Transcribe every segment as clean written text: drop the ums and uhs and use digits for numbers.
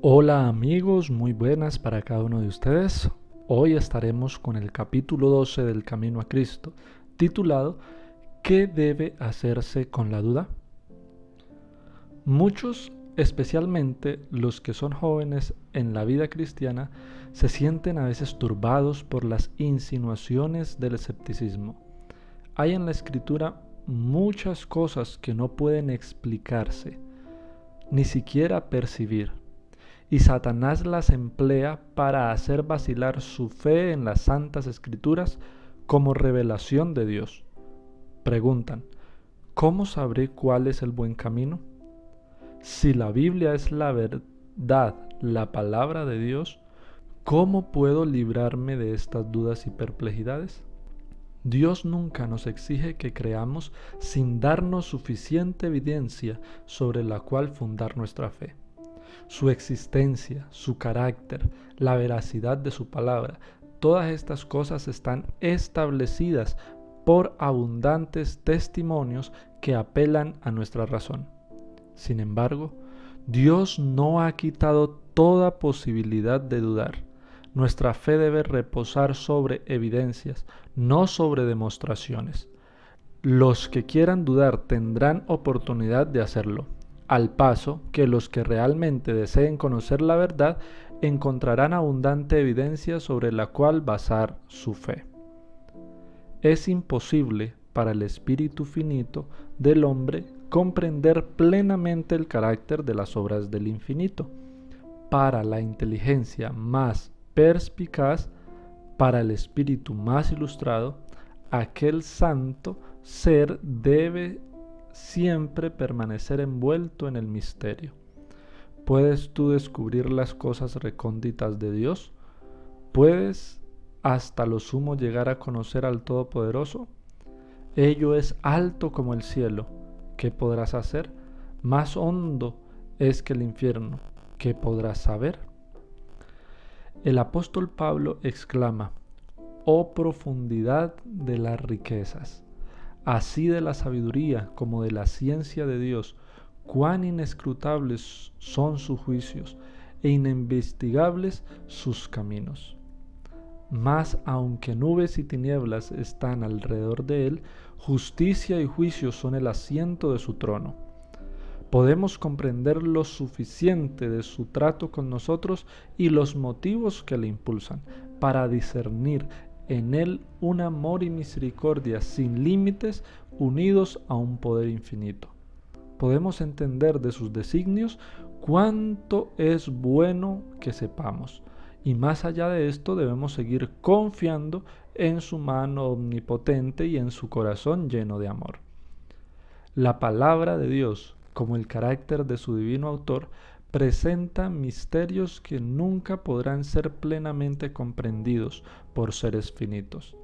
Hola amigos, muy buenas para cada uno de ustedes. Hoy estaremos con el capítulo 12 del Camino a Cristo, titulado ¿Qué debe hacerse con la duda? Muchos, especialmente los que son jóvenes en la vida cristiana, se sienten a veces turbados por las insinuaciones del escepticismo. Hay en la Escritura muchas cosas que no pueden explicarse, ni siquiera percibir. Y Satanás las emplea para hacer vacilar su fe en las Santas Escrituras como revelación de Dios. Preguntan, ¿cómo sabré cuál es el buen camino? Si la Biblia es la verdad, la palabra de Dios, ¿cómo puedo librarme de estas dudas y perplejidades? Dios nunca nos exige que creamos sin darnos suficiente evidencia sobre la cual fundar nuestra fe. Su existencia, su carácter, la veracidad de su palabra, todas estas cosas están establecidas por abundantes testimonios que apelan a nuestra razón. Sin embargo, Dios no ha quitado toda posibilidad de dudar. Nuestra fe debe reposar sobre evidencias, no sobre demostraciones. Los que quieran dudar tendrán oportunidad de hacerlo, al paso que los que realmente deseen conocer la verdad encontrarán abundante evidencia sobre la cual basar su fe. Es imposible para el espíritu finito del hombre comprender plenamente el carácter de las obras del infinito. Para la inteligencia más perspicaz, para el espíritu más ilustrado, aquel santo ser debe siempre permanecer envuelto en el misterio. ¿Puedes tú descubrir las cosas recónditas de Dios? ¿Puedes hasta lo sumo llegar a conocer al Todopoderoso? Ello es alto como el cielo. ¿Qué podrás hacer? Más hondo es que el infierno. ¿Qué podrás saber? El apóstol Pablo exclama: «Oh profundidad de las riquezas, así de la sabiduría como de la ciencia de Dios, cuán inescrutables son sus juicios e ininvestigables sus caminos». Mas aunque nubes y tinieblas están alrededor de él, justicia y juicio son el asiento de su trono. Podemos comprender lo suficiente de su trato con nosotros y los motivos que le impulsan para discernir en él un amor y misericordia sin límites unidos a un poder infinito. Podemos entender de sus designios cuánto es bueno que sepamos, y más allá de esto debemos seguir confiando en su mano omnipotente y en su corazón lleno de amor. La palabra de Dios, como el carácter de su divino autor, presenta misterios que nunca podrán ser plenamente comprendidos por seres finitos.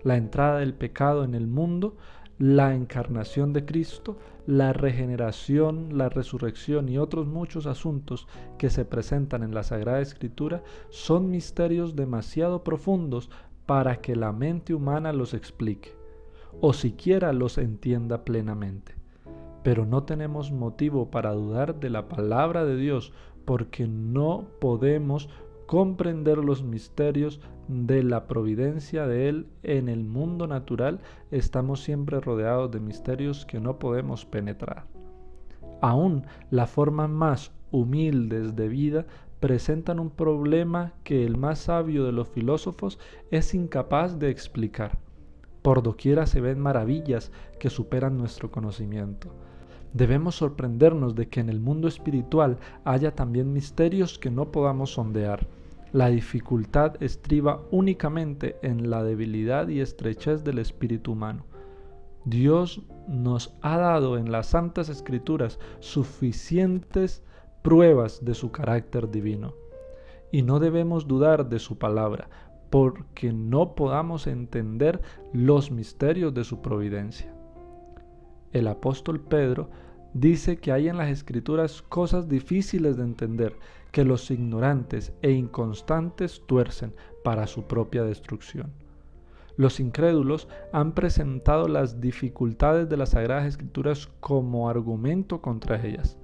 La entrada del pecado en el mundo, la encarnación de Cristo, la regeneración, la resurrección y otros muchos asuntos que se presentan en la Sagrada Escritura son misterios demasiado profundos para que la mente humana los explique, o siquiera los entienda plenamente. Pero no tenemos motivo para dudar de la palabra de Dios, porque no podemos comprender los misterios de la providencia de Él en el mundo natural. Estamos siempre rodeados de misterios que no podemos penetrar. Aún las formas más humildes de vida presentan un problema que el más sabio de los filósofos es incapaz de explicar. Por doquiera se ven maravillas que superan nuestro conocimiento. Debemos sorprendernos de que en el mundo espiritual haya también misterios que no podamos sondear. La dificultad estriba únicamente en la debilidad y estrechez del espíritu humano. Dios nos ha dado en las Santas Escrituras suficientes pruebas de su carácter divino, y no debemos dudar de su palabra, porque no podamos entender los misterios de su providencia. El apóstol Pedro dice que hay en las Escrituras cosas difíciles de entender que los ignorantes e inconstantes tuercen para su propia destrucción. Los incrédulos han presentado las dificultades de las Sagradas Escrituras como argumento contra ellas,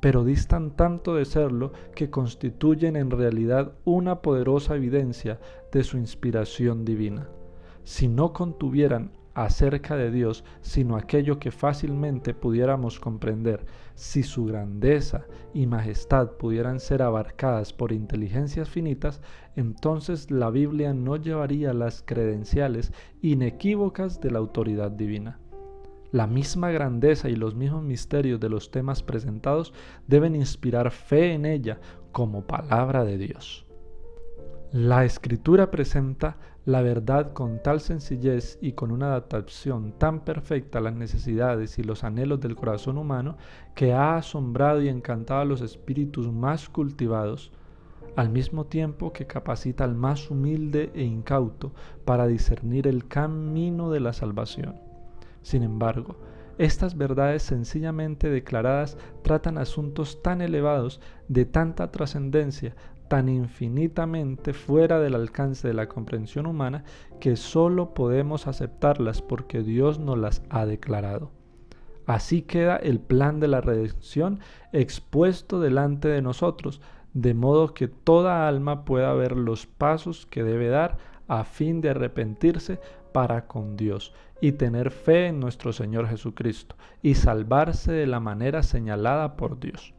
pero distan tanto de serlo que constituyen en realidad una poderosa evidencia de su inspiración divina. Si no contuvieran acerca de Dios sino aquello que fácilmente pudiéramos comprender, si su grandeza y majestad pudieran ser abarcadas por inteligencias finitas, entonces la Biblia no llevaría las credenciales inequívocas de la autoridad divina. La misma grandeza y los mismos misterios de los temas presentados deben inspirar fe en ella como palabra de Dios. La Escritura presenta la verdad con tal sencillez y con una adaptación tan perfecta a las necesidades y los anhelos del corazón humano que ha asombrado y encantado a los espíritus más cultivados, al mismo tiempo que capacita al más humilde e incauto para discernir el camino de la salvación. Sin embargo, estas verdades sencillamente declaradas tratan asuntos tan elevados, de tanta trascendencia, tan infinitamente fuera del alcance de la comprensión humana, que sólo podemos aceptarlas porque Dios nos las ha declarado. Así queda el plan de la redención expuesto delante de nosotros, de modo que toda alma pueda ver los pasos que debe dar a fin de arrepentirse para con Dios y tener fe en nuestro Señor Jesucristo y salvarse de la manera señalada por Dios.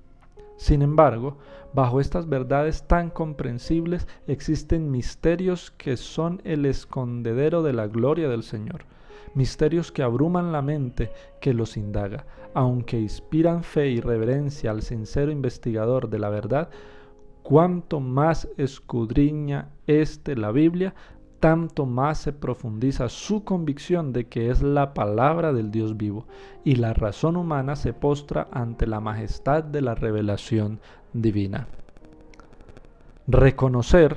Sin embargo, bajo estas verdades tan comprensibles existen misterios que son el escondedero de la gloria del Señor, misterios que abruman la mente que los indaga, aunque inspiran fe y reverencia al sincero investigador de la verdad. Cuanto más escudriña la Biblia, tanto más se profundiza su convicción de que es la palabra del Dios vivo, y la razón humana se postra ante la majestad de la revelación divina. Reconocer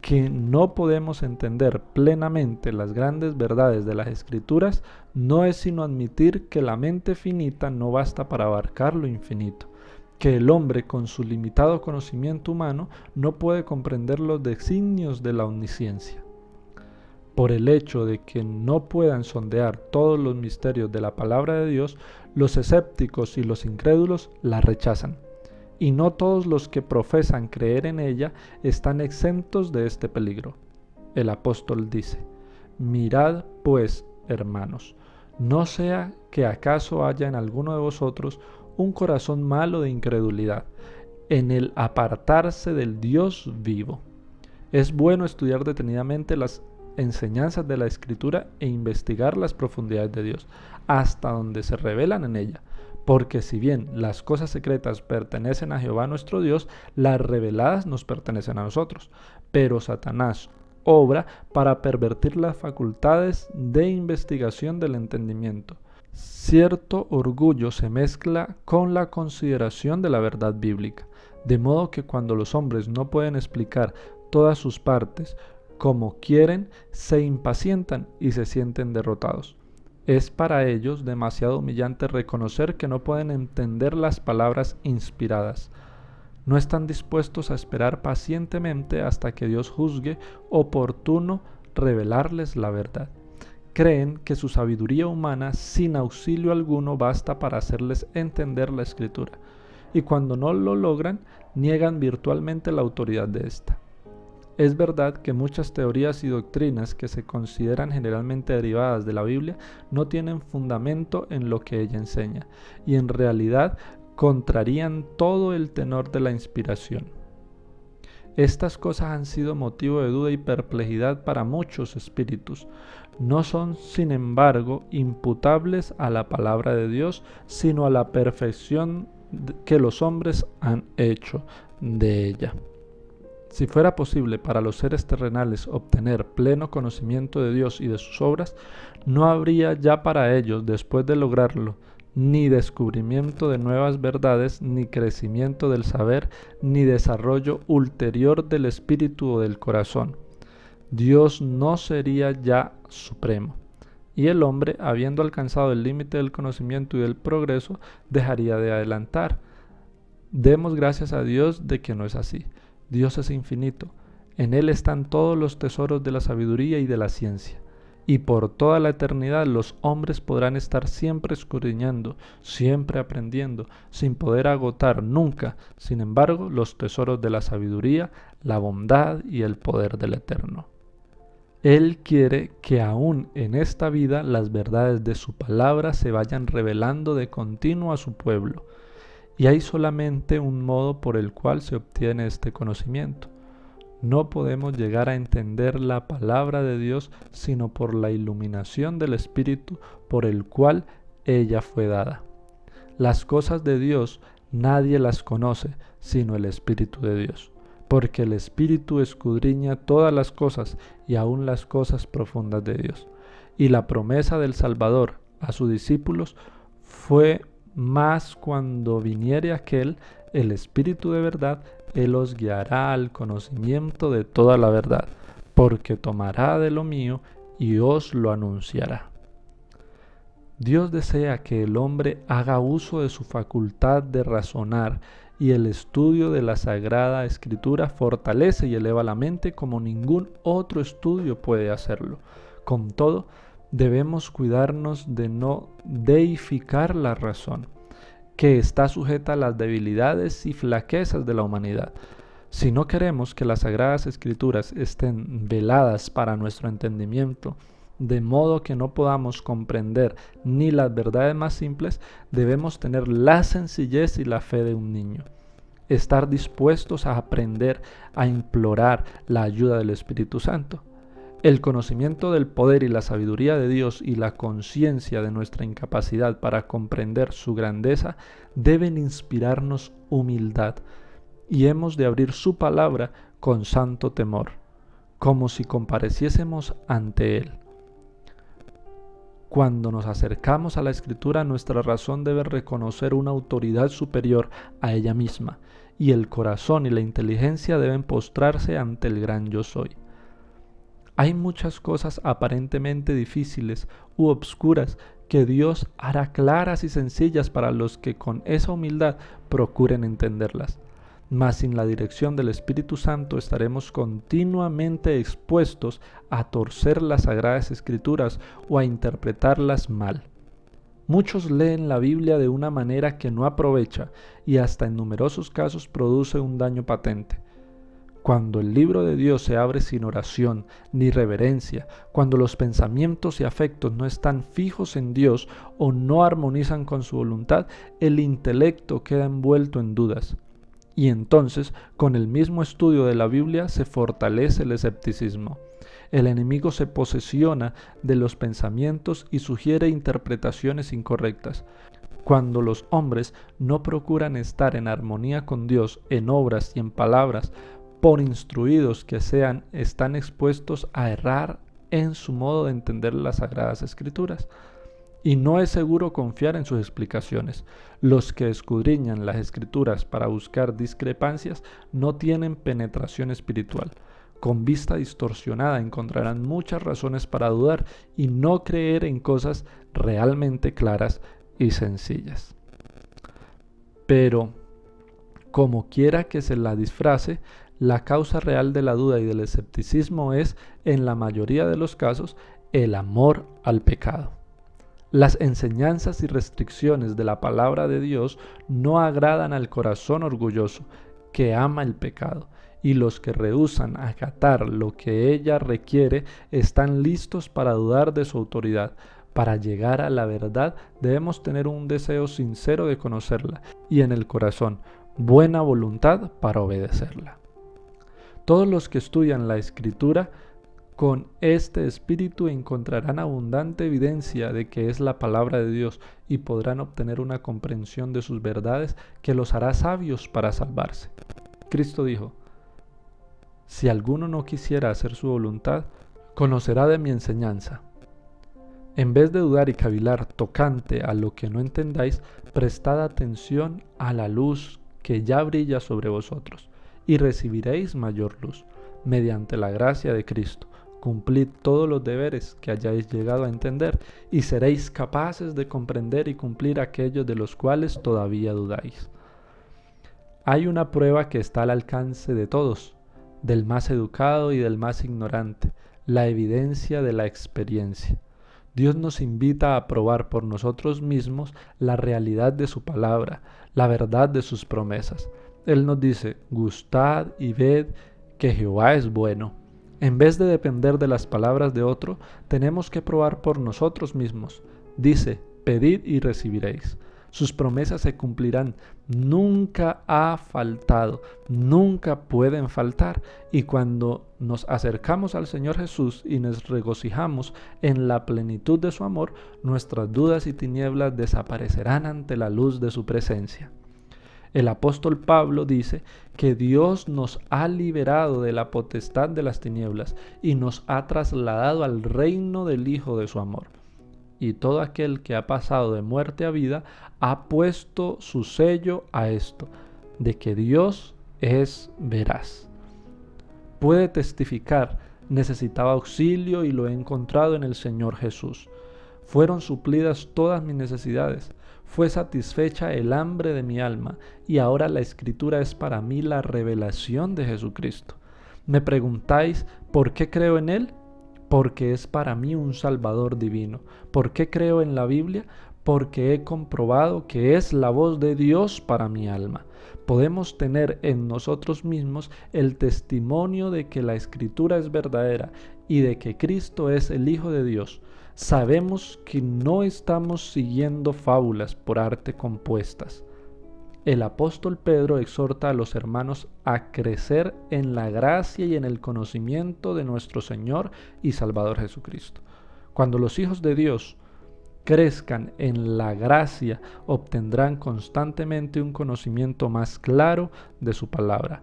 que no podemos entender plenamente las grandes verdades de las Escrituras no es sino admitir que la mente finita no basta para abarcar lo infinito, que el hombre con su limitado conocimiento humano no puede comprender los designios de la omnisciencia. Por el hecho de que no puedan sondear todos los misterios de la palabra de Dios, los escépticos y los incrédulos la rechazan. Y no todos los que profesan creer en ella están exentos de este peligro. El apóstol dice: mirad pues, hermanos, no sea que acaso haya en alguno de vosotros un corazón malo de incredulidad, en el apartarse del Dios vivo. Es bueno estudiar detenidamente las enseñanzas de la Escritura e investigar las profundidades de Dios, hasta donde se revelan en ella, porque si bien las cosas secretas pertenecen a Jehová nuestro Dios, las reveladas nos pertenecen a nosotros, pero Satanás obra para pervertir las facultades de investigación del entendimiento. Cierto orgullo se mezcla con la consideración de la verdad bíblica, de modo que cuando los hombres no pueden explicar todas sus partes como quieren, se impacientan y se sienten derrotados. Es para ellos demasiado humillante reconocer que no pueden entender las palabras inspiradas. No están dispuestos a esperar pacientemente hasta que Dios juzgue oportuno revelarles la verdad. Creen que su sabiduría humana sin auxilio alguno basta para hacerles entender la Escritura, y cuando no lo logran, niegan virtualmente la autoridad de ésta. Es verdad que muchas teorías y doctrinas que se consideran generalmente derivadas de la Biblia no tienen fundamento en lo que ella enseña, y en realidad contrarían todo el tenor de la inspiración. Estas cosas han sido motivo de duda y perplejidad para muchos espíritus. No son, sin embargo, imputables a la palabra de Dios, sino a la perfección que los hombres han hecho de ella. Si fuera posible para los seres terrenales obtener pleno conocimiento de Dios y de sus obras, no habría ya para ellos, después de lograrlo, ni descubrimiento de nuevas verdades, ni crecimiento del saber, ni desarrollo ulterior del espíritu o del corazón. Dios no sería ya supremo, y el hombre, habiendo alcanzado el límite del conocimiento y del progreso, dejaría de adelantar. Demos gracias a Dios de que no es así. Dios es infinito, en Él están todos los tesoros de la sabiduría y de la ciencia. y por toda la eternidad los hombres podrán estar siempre escudriñando, siempre aprendiendo, sin poder agotar nunca, sin embargo, los tesoros de la sabiduría, la bondad y el poder del Eterno. Él quiere que aún en esta vida las verdades de su palabra se vayan revelando de continuo a su pueblo, y hay solamente un modo por el cual se obtiene este conocimiento. No podemos llegar a entender la palabra de Dios sino por la iluminación del Espíritu por el cual ella fue dada. Las cosas de Dios nadie las conoce sino el Espíritu de Dios, porque el Espíritu escudriña todas las cosas y aun las cosas profundas de Dios. Y la promesa del Salvador a sus discípulos fue más cuando viniere aquel, el Espíritu de verdad, Él os guiará al conocimiento de toda la verdad, porque tomará de lo mío y os lo anunciará. Dios desea que el hombre haga uso de su facultad de razonar, y el estudio de la Sagrada Escritura fortalece y eleva la mente como ningún otro estudio puede hacerlo. Con todo, debemos cuidarnos de no deificar la razón, que está sujeta a las debilidades y flaquezas de la humanidad. Si no queremos que las Sagradas Escrituras estén veladas para nuestro entendimiento, de modo que no podamos comprender ni las verdades más simples, debemos tener la sencillez y la fe de un niño. Estar dispuestos a aprender, a implorar la ayuda del Espíritu Santo. El conocimiento del poder y la sabiduría de Dios y la conciencia de nuestra incapacidad para comprender su grandeza deben inspirarnos humildad, y hemos de abrir su palabra con santo temor, como si compareciésemos ante Él. Cuando nos acercamos a la Escritura, nuestra razón debe reconocer una autoridad superior a ella misma, y el corazón y la inteligencia deben postrarse ante el gran Yo Soy. Hay muchas cosas aparentemente difíciles u obscuras que Dios hará claras y sencillas para los que con esa humildad procuren entenderlas. Mas sin la dirección del Espíritu Santo estaremos continuamente expuestos a torcer las Sagradas Escrituras o a interpretarlas mal. Muchos leen la Biblia de una manera que no aprovecha y hasta en numerosos casos produce un daño patente. Cuando el libro de Dios se abre sin oración ni reverencia, cuando los pensamientos y afectos no están fijos en Dios o no armonizan con su voluntad, el intelecto queda envuelto en dudas. Y entonces, con el mismo estudio de la Biblia se fortalece el escepticismo. El enemigo se posesiona de los pensamientos y sugiere interpretaciones incorrectas. Cuando los hombres no procuran estar en armonía con Dios en obras y en palabras, por instruidos que sean, están expuestos a errar en su modo de entender las Sagradas Escrituras. Y no es seguro confiar en sus explicaciones. Los que escudriñan las Escrituras para buscar discrepancias no tienen penetración espiritual. Con vista distorsionada encontrarán muchas razones para dudar y no creer en cosas realmente claras y sencillas. Pero, como quiera que se la disfrace, la causa real de la duda y del escepticismo es, en la mayoría de los casos, el amor al pecado. Las enseñanzas y restricciones de la palabra de Dios no agradan al corazón orgulloso, que ama el pecado, y los que rehúsan acatar lo que ella requiere están listos para dudar de su autoridad. Para llegar a la verdad debemos tener un deseo sincero de conocerla y en el corazón buena voluntad para obedecerla. Todos los que estudian la Escritura con este espíritu encontrarán abundante evidencia de que es la palabra de Dios y podrán obtener una comprensión de sus verdades que los hará sabios para salvarse. Cristo dijo: si alguno no quisiera hacer su voluntad, conocerá de mi enseñanza. En vez de dudar y cavilar tocante a lo que no entendáis, prestad atención a la luz que ya brilla sobre vosotros, y recibiréis mayor luz. Mediante la gracia de Cristo, cumplid todos los deberes que hayáis llegado a entender, y seréis capaces de comprender y cumplir aquellos de los cuales todavía dudáis. Hay una prueba que está al alcance de todos, del más educado y del más ignorante, la evidencia de la experiencia. Dios nos invita a probar por nosotros mismos la realidad de su palabra, la verdad de sus promesas. Él nos dice, gustad y ved que Jehová es bueno. En vez de depender de las palabras de otro, tenemos que probar por nosotros mismos. Dice, pedid y recibiréis. Sus promesas se cumplirán. Nunca ha faltado, nunca pueden faltar. Y cuando nos acercamos al Señor Jesús y nos regocijamos en la plenitud de su amor, nuestras dudas y tinieblas desaparecerán ante la luz de su presencia. El apóstol Pablo dice que Dios nos ha liberado de la potestad de las tinieblas y nos ha trasladado al reino del Hijo de su amor. Y todo aquel que ha pasado de muerte a vida ha puesto su sello a esto, de que Dios es veraz. Puede testificar, necesitaba auxilio y lo he encontrado en el Señor Jesús. Fueron suplidas todas mis necesidades. Fue satisfecha el hambre de mi alma y ahora la Escritura es para mí la revelación de Jesucristo. ¿Me preguntáis por qué creo en Él? Porque es para mí un Salvador divino. ¿Por qué creo en la Biblia? Porque he comprobado que es la voz de Dios para mi alma. Podemos tener en nosotros mismos el testimonio de que la Escritura es verdadera y de que Cristo es el Hijo de Dios. Sabemos que no estamos siguiendo fábulas por arte compuestas. El apóstol Pedro exhorta a los hermanos a crecer en la gracia y en el conocimiento de nuestro Señor y Salvador Jesucristo. Cuando los hijos de Dios crezcan en la gracia, obtendrán constantemente un conocimiento más claro de su palabra.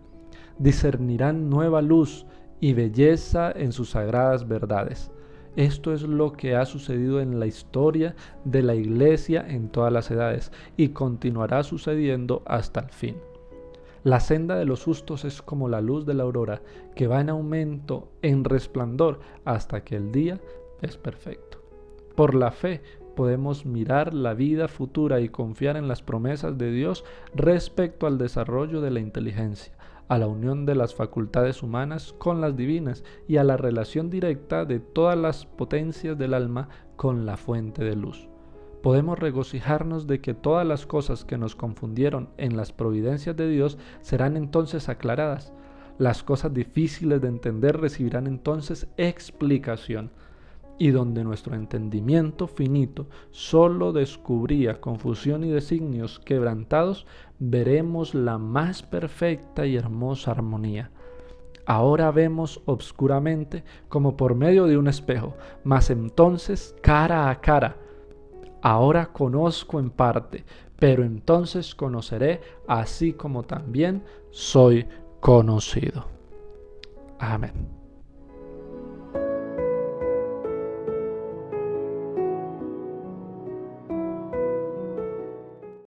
Discernirán nueva luz y belleza en sus sagradas verdades. Esto es lo que ha sucedido en la historia de la Iglesia en todas las edades y continuará sucediendo hasta el fin. La senda de los justos es como la luz de la aurora, que va en aumento, en resplandor, hasta que el día es perfecto. Por la fe podemos mirar la vida futura y confiar en las promesas de Dios respecto al desarrollo de la inteligencia, a la unión de las facultades humanas con las divinas y a la relación directa de todas las potencias del alma con la fuente de luz. Podemos regocijarnos de que todas las cosas que nos confundieron en las providencias de Dios serán entonces aclaradas. Las cosas difíciles de entender recibirán entonces explicación. Y donde nuestro entendimiento finito solo descubría confusión y designios quebrantados, veremos la más perfecta y hermosa armonía. Ahora vemos obscuramente como por medio de un espejo, mas entonces cara a cara. Ahora conozco en parte, pero entonces conoceré así como también soy conocido. Amén.